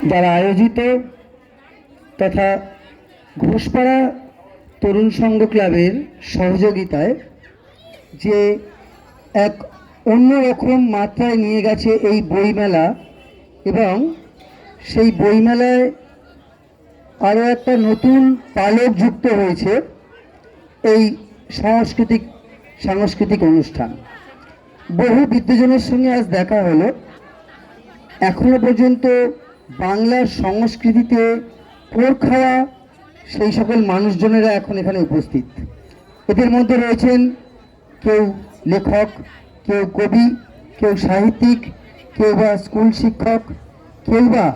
দ্বারা আয়োজিত তথা ঘোষপাড়া তরুণ সংঘ ক্লাবের সহযোগিতায় যে এক অন্যরকম মাত্রায় নিয়ে গেছে এই বইমেলা, এবং সেই বইমেলায় আরও একটা নতুন পালক যুক্ত হয়েছে এই সাংস্কৃতিক অনুষ্ঠান। বহু বিদ্বজনের সঙ্গে আজ দেখা হলো। এখনো পর্যন্ত বাংলার সংস্কৃতিতে পোড় খাওয়া সেই সকল মানুষজনেরা এখন এখানে উপস্থিত। এদের মধ্যে রয়েছেন কেউ লেখক, কেউ কবি, কেউ সাহিত্যিক, কেউ বা স্কুল শিক্ষক, কেউ বা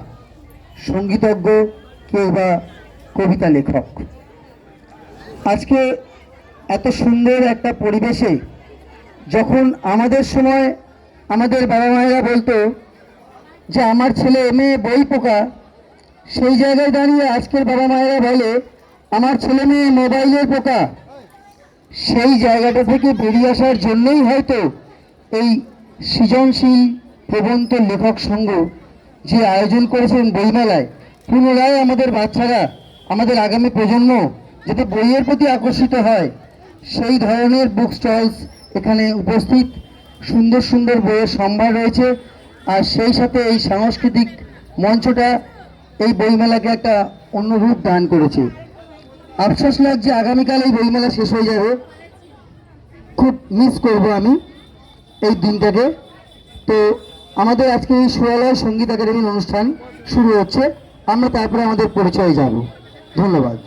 সঙ্গীতজ্ঞ, কেউ বা কবিতা লেখক। আজকে এত সুন্দর একটা পরিবেশে, যখন আমাদের সময় আমাদের বাবা মায়েরা বলতো যে আমার ছেলে মেয়ে বই পোকা, সেই জায়গায় দাঁড়িয়ে আজকের বাবা মায়েরা বলে আমার ছেলে মেয়ে মোবাইলের পোকা। সেই জায়গাটা থেকে বেরিয়ে আসার জন্যই হয়তো এই সৃজনশীল প্রবন্ধ লেখক সংঘ যে আয়োজন করেছেন বইমেলায়, পুনরায় আমাদের বাচ্চারা, আমাদের আগামী প্রজন্ম যাতে বইয়ের প্রতি আকর্ষিত হয়, সেই ধরনের বুক স্টলস এখানে উপস্থিত। সুন্দর সুন্দর বইয়ের সম্ভার রয়েছে, আর সেই সাথে এই সাংস্কৃতিক মঞ্চটা এই বইমেলাকে একটা অন্য রূপ দান করেছে। আফসোস লাগছে আগামীকাল এই বইমেলা শেষ হয়ে যাবে, খুব মিস করব আমি এই দিনটাকে। তো আমাদের আজকে এই সুরালয় সঙ্গীত একাডেমির অনুষ্ঠান শুরু হচ্ছে, আমরা তারপরে আমাদের পরিচয়ে যাব। ধন্যবাদ।